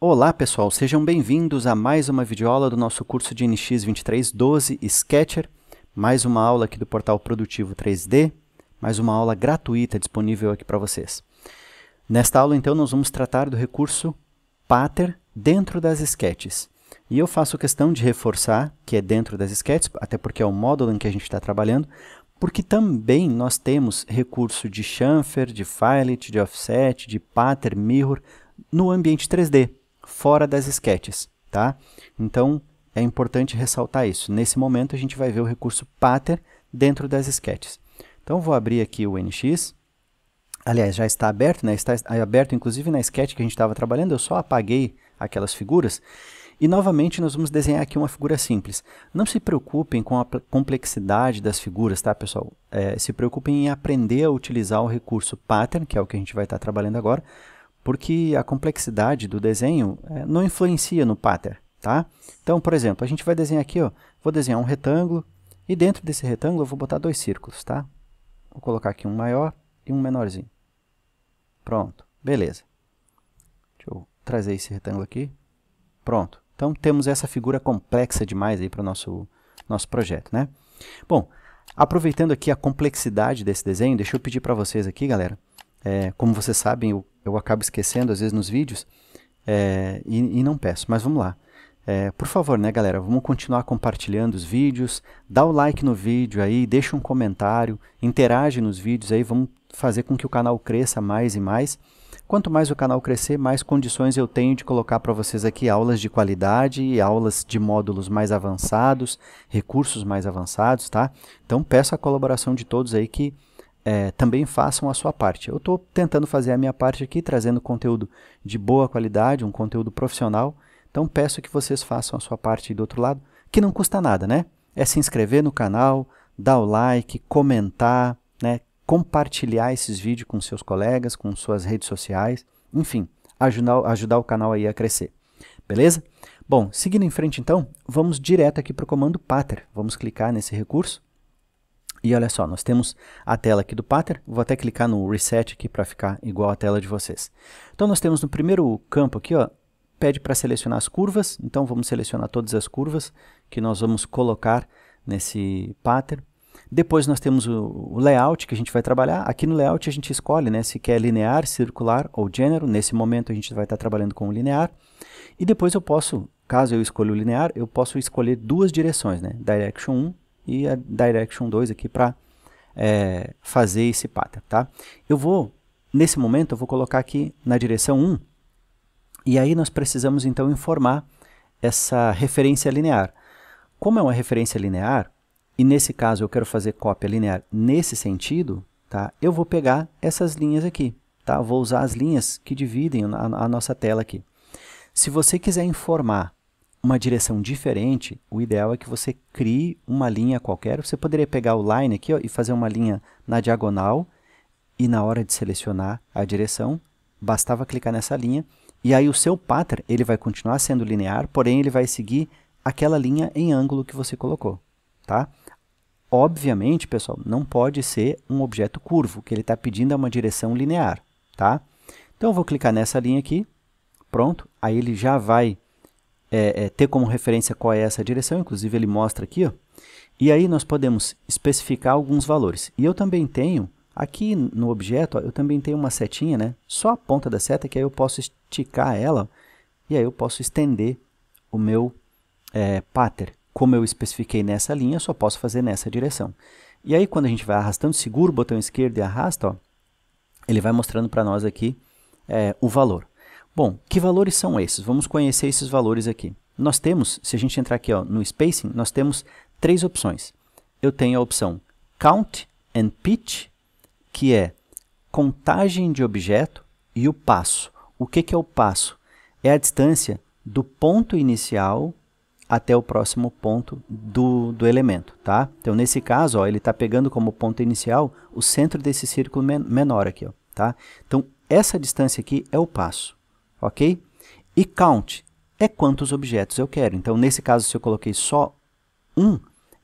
Olá pessoal, sejam bem-vindos a mais uma videoaula do nosso curso de NX2312 Sketcher, mais uma aula aqui do portal Produtivo 3D, mais uma aula gratuita disponível aqui para vocês. Nesta aula então nós vamos tratar do recurso Pattern dentro das sketches. E eu faço questão de reforçar que é dentro das sketches, até porque é o módulo em que a gente está trabalhando, porque também nós temos recurso de chamfer, de filet, de offset, de pattern, mirror no ambiente 3D. Fora das sketches, tá? Então, é importante ressaltar isso. Nesse momento, a gente vai ver o recurso Pattern dentro das sketches. Então, vou abrir aqui o NX. Aliás, já está aberto, né? Está aberto, inclusive, na sketch que a gente estava trabalhando. Eu só apaguei aquelas figuras. E, novamente, nós vamos desenhar aqui uma figura simples. Não se preocupem com a complexidade das figuras, tá, pessoal? Se preocupem em aprender a utilizar o recurso Pattern, que é o que a gente vai estar trabalhando agora, porque a complexidade do desenho não influencia no pattern, tá? Então, por exemplo, a gente vai desenhar aqui, ó, vou desenhar um retângulo, e dentro desse retângulo eu vou botar dois círculos, tá? Vou colocar aqui um maior e um menorzinho. Pronto, beleza. Deixa eu trazer esse retângulo aqui. Pronto. Então, temos essa figura complexa demais aí para o nosso projeto, né? Bom, aproveitando aqui a complexidade desse desenho, deixa eu pedir para vocês aqui, galera, como vocês sabem, eu acabo esquecendo às vezes nos vídeos e não peço, mas vamos lá. Por favor, né, galera, vamos continuar compartilhando os vídeos, dá o like no vídeo aí, deixa um comentário, interage nos vídeos aí, vamos fazer com que o canal cresça mais e mais. Quanto mais o canal crescer, mais condições eu tenho de colocar para vocês aqui aulas de qualidade e aulas de módulos mais avançados, recursos mais avançados, tá? Então peço a colaboração de todos aí que também façam a sua parte. Eu estou tentando fazer a minha parte aqui, trazendo conteúdo de boa qualidade, um conteúdo profissional. Então peço que vocês façam a sua parte aí do outro lado, que não custa nada, né? É se inscrever no canal, dar o like, comentar, né? Compartilhar esses vídeos com seus colegas, com suas redes sociais, enfim, ajudar o canal aí a crescer. Beleza? Bom, seguindo em frente então, vamos direto aqui para o comando Pattern. Vamos clicar nesse recurso. E olha só, nós temos a tela aqui do Pattern, vou até clicar no Reset aqui para ficar igual a tela de vocês. Então nós temos no primeiro campo aqui, ó, pede para selecionar as curvas, então vamos selecionar todas as curvas que nós vamos colocar nesse Pattern. Depois nós temos o layout que a gente vai trabalhar, aqui no layout a gente escolhe, né, se quer linear, circular ou gênero, nesse momento a gente vai estar trabalhando com o linear. E depois eu posso, caso eu escolha o linear, eu posso escolher duas direções, né, Direction 1 e a Direction 2 aqui para fazer esse pattern, tá? Nesse momento, eu vou colocar aqui na direção 1, e aí nós precisamos então informar essa referência linear. Como é uma referência linear, e nesse caso eu quero fazer cópia linear nesse sentido, tá? Eu vou pegar essas linhas aqui, tá? Vou usar as linhas que dividem a nossa tela aqui. Se você quiser informar uma direção diferente, o ideal é que você crie uma linha qualquer. Você poderia pegar o line aqui, ó, e fazer uma linha na diagonal, e na hora de selecionar a direção, bastava clicar nessa linha, e aí o seu pattern ele vai continuar sendo linear, porém ele vai seguir aquela linha em ângulo que você colocou, tá? Obviamente, pessoal, não pode ser um objeto curvo, que ele está pedindo é uma direção linear, tá? Então eu vou clicar nessa linha aqui, pronto, aí ele já vai ter como referência qual é essa direção, inclusive ele mostra aqui, ó, e aí nós podemos especificar alguns valores. E eu também tenho, aqui no objeto, ó, eu também tenho uma setinha, né, só a ponta da seta, que aí eu posso esticar ela, e aí eu posso estender o meu pattern. Como eu especifiquei nessa linha, eu só posso fazer nessa direção. E aí quando a gente vai arrastando, segura o botão esquerdo e arrasta, ó, ele vai mostrando para nós aqui o valor. Bom, que valores são esses? Vamos conhecer esses valores aqui. Nós temos, se a gente entrar aqui, ó, no Spacing, nós temos três opções. Eu tenho a opção Count and Pitch, que é contagem de objeto, e o passo. O que é o passo? É a distância do ponto inicial até o próximo ponto do elemento, tá? Então, nesse caso, ó, ele está pegando como ponto inicial o centro desse círculo menor aqui, ó, tá? Então, essa distância aqui é o passo. Ok? E count é quantos objetos eu quero. Então, nesse caso, se eu coloquei só um,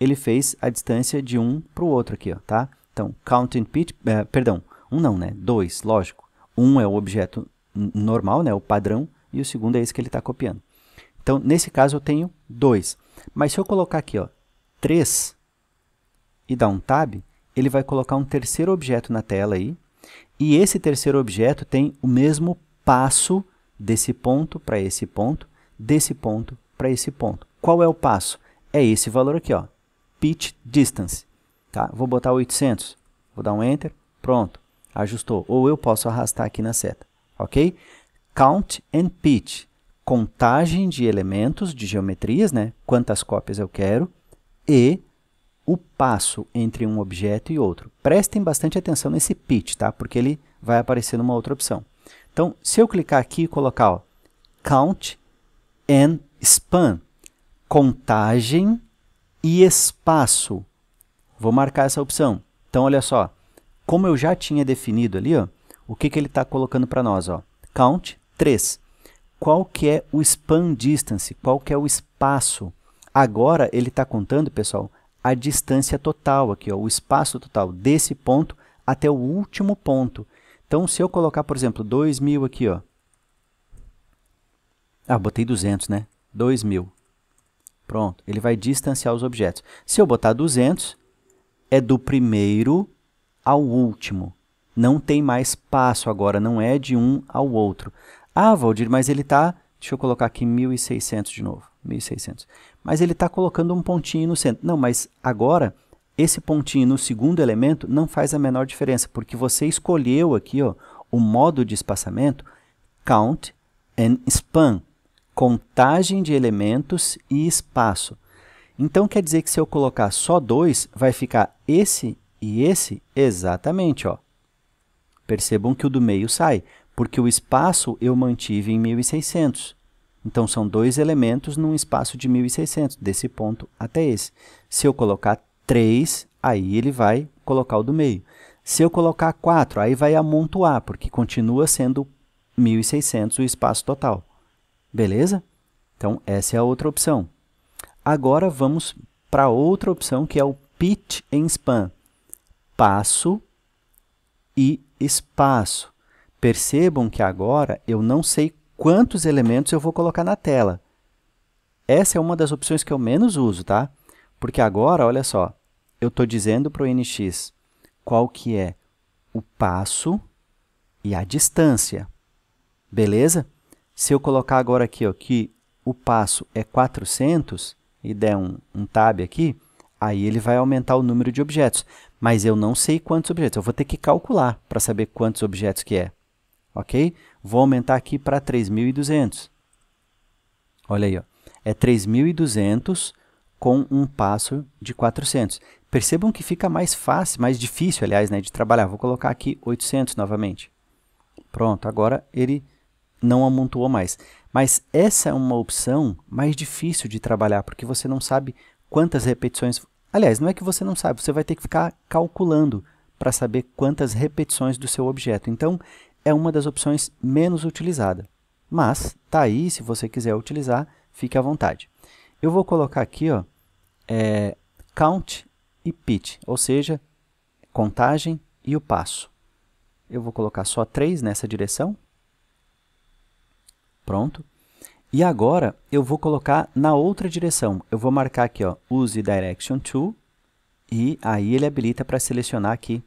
ele fez a distância de um para o outro aqui, ó, tá? Então, count and pitch, perdão, um não, né? Dois, lógico. Um é o objeto normal, né? O padrão, e o segundo é esse que ele está copiando. Então, nesse caso, eu tenho 2. Mas se eu colocar aqui, ó, 3 e dar um tab, ele vai colocar um terceiro objeto na tela aí, e esse terceiro objeto tem o mesmo passo desse ponto para esse ponto, desse ponto para esse ponto. Qual é o passo? É esse valor aqui, ó, pitch distance. Tá? Vou botar 800, vou dar um Enter, pronto, ajustou. Ou eu posso arrastar aqui na seta, ok? Count and pitch, contagem de elementos, de geometrias, né? Quantas cópias eu quero, e o passo entre um objeto e outro. Prestem bastante atenção nesse pitch, tá? Porque ele vai aparecer numa outra opção. Então, se eu clicar aqui e colocar, ó, count and span, contagem e espaço, vou marcar essa opção. Então, olha só, como eu já tinha definido ali, ó, o que ele está colocando para nós? Ó, count 3. Qual que é o span distance? Qual que é o espaço? Agora, ele está contando, pessoal, a distância total aqui, ó, o espaço total desse ponto até o último ponto. Então, se eu colocar, por exemplo, 2.000 aqui, ó. Ah, botei 200, né? 2.000. Pronto, ele vai distanciar os objetos. Se eu botar 200, é do primeiro ao último. Não tem mais passo agora, não é de um ao outro. Ah, Valdir, mas ele está... Deixa eu colocar aqui 1.600 de novo. 1.600. Mas ele está colocando um pontinho no centro. Não, mas agora, esse pontinho no segundo elemento não faz a menor diferença, porque você escolheu aqui, ó, o modo de espaçamento Count and Span. Contagem de elementos e espaço. Então, quer dizer que se eu colocar só 2, vai ficar esse e esse exatamente, ó. Percebam que o do meio sai, porque o espaço eu mantive em 1.600. Então, são 2 elementos num espaço de 1.600, desse ponto até esse. Se eu colocar 3, aí ele vai colocar o do meio. Se eu colocar 4, aí vai amontoar, porque continua sendo 1.600 o espaço total. Beleza? Então, essa é a outra opção. Agora, vamos para outra opção, que é o pitch and span. Passo e espaço. Percebam que agora eu não sei quantos elementos eu vou colocar na tela. Essa é uma das opções que eu menos uso, tá? Porque agora, olha só, eu estou dizendo para o NX qual que é o passo e a distância. Beleza? Se eu colocar agora aqui, ó, que o passo é 400 e der um tab aqui, aí ele vai aumentar o número de objetos. Mas eu não sei quantos objetos. Eu vou ter que calcular para saber quantos objetos que é. Ok? Vou aumentar aqui para 3.200. Olha aí, ó. É 3.200 com um passo de 400. Percebam que fica mais fácil, mais difícil, aliás, né, de trabalhar. Vou colocar aqui 800 novamente. Pronto, agora ele não amontoou mais. Mas essa é uma opção mais difícil de trabalhar, porque você não sabe quantas repetições... Aliás, não é que você não sabe, você vai ter que ficar calculando para saber quantas repetições do seu objeto. Então, é uma das opções menos utilizada. Mas, tá aí, se você quiser utilizar, fique à vontade. Eu vou colocar aqui, ó, count e pitch, ou seja, contagem e o passo. Eu vou colocar só 3 nessa direção. Pronto. E agora, eu vou colocar na outra direção. Eu vou marcar aqui, ó, use Direction Tool, e aí ele habilita para selecionar aqui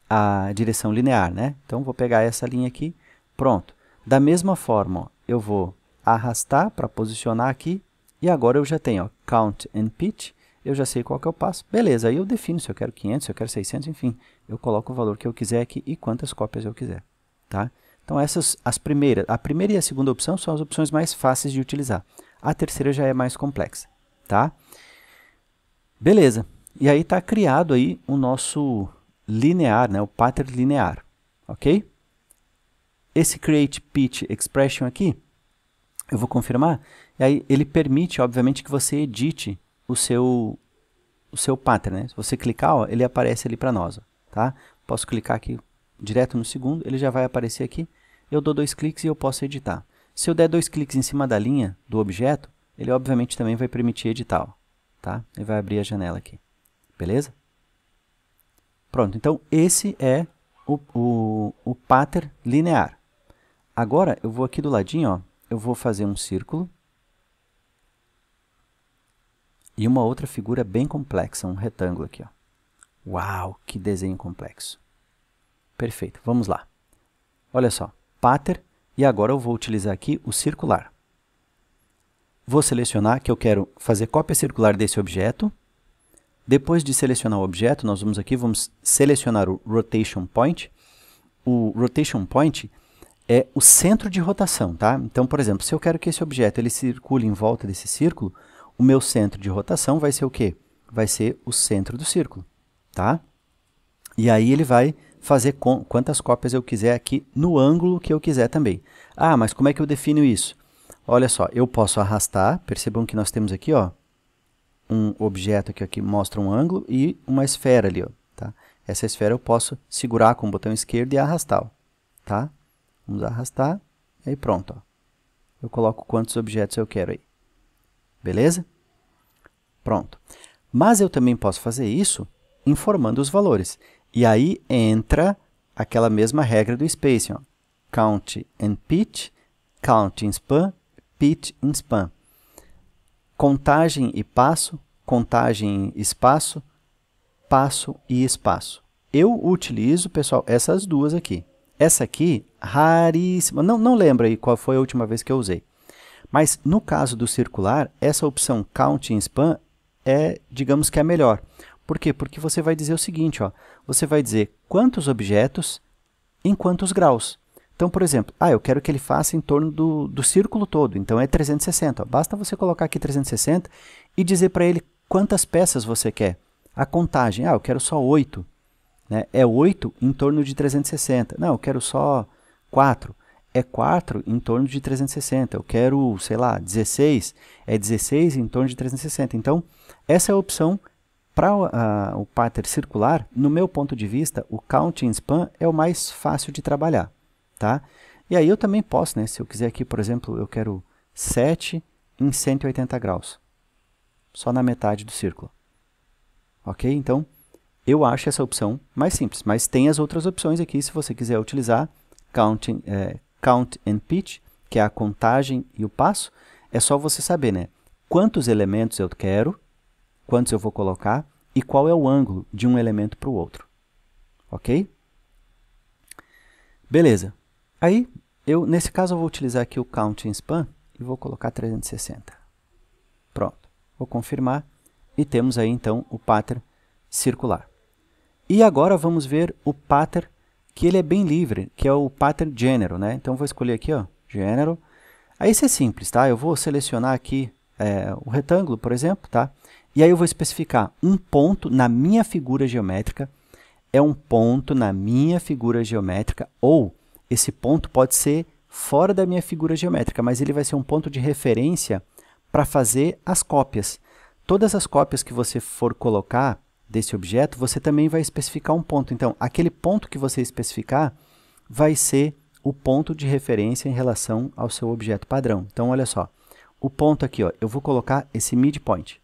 a direção linear, né? Então, vou pegar essa linha aqui, pronto. Da mesma forma, ó, eu vou arrastar para posicionar aqui, e agora eu já tenho, ó, Count and Pitch, eu já sei qual que é o passo. Beleza, aí eu defino se eu quero 500, se eu quero 600, enfim, eu coloco o valor que eu quiser aqui e quantas cópias eu quiser, tá? Então, essas, a primeira e a segunda opção são as opções mais fáceis de utilizar. A terceira já é mais complexa, tá? Beleza. E aí está criado aí o nosso linear, né? O pattern linear, ok? Esse Create Pitch Expression aqui, eu vou confirmar, e aí ele permite, obviamente, que você edite o seu pattern, né? Se você clicar, ó, ele aparece ali para nós, ó, tá? Posso clicar aqui direto no segundo, ele já vai aparecer aqui, eu dou 2 cliques e eu posso editar. Se eu der 2 cliques em cima da linha do objeto, ele obviamente também vai permitir editar, ó, tá? Ele vai abrir a janela aqui, beleza? Pronto, então esse é o pattern linear. Agora eu vou aqui do ladinho, ó, eu vou fazer um círculo e uma outra figura bem complexa, um retângulo aqui, ó. Uau, que desenho complexo. Perfeito, vamos lá. Olha só, pattern, e agora eu vou utilizar aqui o circular. Vou selecionar que eu quero fazer cópia circular desse objeto. Depois de selecionar o objeto, nós vamos selecionar o Rotation Point. O Rotation Point é o centro de rotação, tá? Então, por exemplo, se eu quero que esse objeto ele circule em volta desse círculo, o meu centro de rotação vai ser o quê? Vai ser o centro do círculo, tá? E aí ele vai fazer quantas cópias eu quiser aqui no ângulo que eu quiser também. Ah, mas como é que eu defino isso? Olha só, eu posso arrastar, percebam que nós temos aqui, ó, um objeto aqui que mostra um ângulo e uma esfera ali, ó, tá? Essa esfera eu posso segurar com o botão esquerdo e arrastar, ó, tá? Vamos arrastar, e aí pronto, ó. Eu coloco quantos objetos eu quero aí. Beleza? Pronto. Mas eu também posso fazer isso informando os valores. E aí entra aquela mesma regra do spacing, ó. Count and pitch, count in span, pitch in span. Contagem e passo, contagem e espaço, passo e espaço. Eu utilizo, pessoal, essas duas aqui. Essa aqui, raríssima, não lembro aí qual foi a última vez que eu usei. Mas no caso do circular, essa opção count in span é, digamos que é a melhor. Por quê? Porque você vai dizer o seguinte, ó, você vai dizer quantos objetos em quantos graus. Então, por exemplo, eu quero que ele faça em torno do círculo todo, então é 360. Ó. Basta você colocar aqui 360 e dizer para ele quantas peças você quer. A contagem, eu quero só 8. Né? É 8 em torno de 360. Não, eu quero só 4. É 4 em torno de 360. Eu quero, sei lá, 16. É 16 em torno de 360. Então, essa é a opção para o pattern circular. No meu ponto de vista, o count in span é o mais fácil de trabalhar. Tá? E aí eu também posso, né? Se eu quiser aqui, por exemplo, eu quero 7 em 180 graus. Só na metade do círculo. Ok? Então, eu acho essa opção mais simples. Mas tem as outras opções aqui, se você quiser utilizar. Count and pitch, que é a contagem e o passo. É só você saber, né? Quantos elementos eu quero, quantos eu vou colocar e qual é o ângulo de um elemento para o outro. Ok? Beleza. Aí, nesse caso, eu vou utilizar aqui o count in span e vou colocar 360. Pronto. Vou confirmar e temos aí, então, o pattern circular. E agora vamos ver o pattern que ele é bem livre, que é o pattern general, né? Então, vou escolher aqui, ó, general. Aí, isso é simples, tá? Eu vou selecionar aqui o retângulo, por exemplo, tá? E aí eu vou especificar um ponto na minha figura geométrica, é um ponto na minha figura geométrica, ou esse ponto pode ser fora da minha figura geométrica, mas ele vai ser um ponto de referência para fazer as cópias. Todas as cópias que você for colocar desse objeto, você também vai especificar um ponto. Então, aquele ponto que você especificar vai ser o ponto de referência em relação ao seu objeto padrão. Então, olha só, o ponto aqui, ó, eu vou colocar esse midpoint.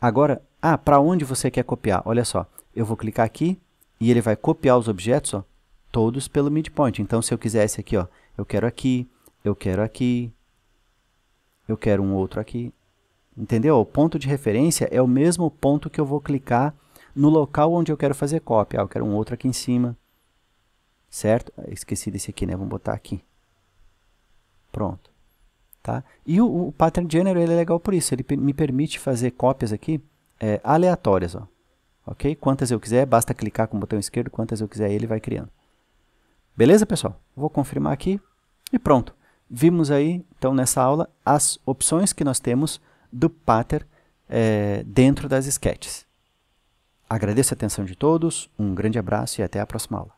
Agora, para onde você quer copiar? Olha só, eu vou clicar aqui e ele vai copiar os objetos, ó, todos pelo midpoint. Então, se eu quisesse aqui, ó, eu quero aqui, eu quero aqui, eu quero um outro aqui. Entendeu? O ponto de referência é o mesmo ponto que eu vou clicar no local onde eu quero fazer cópia. Eu quero um outro aqui em cima. Certo? Esqueci desse aqui, né? Vamos botar aqui. Pronto. Tá? E o pattern general ele é legal por isso. Ele me permite fazer cópias aqui aleatórias. Ó. Ok? Quantas eu quiser, basta clicar com o botão esquerdo. Quantas eu quiser, ele vai criando. Beleza, pessoal? Vou confirmar aqui e pronto. Vimos aí, então, nessa aula, as opções que nós temos do pattern dentro das sketches. Agradeço a atenção de todos, um grande abraço e até a próxima aula.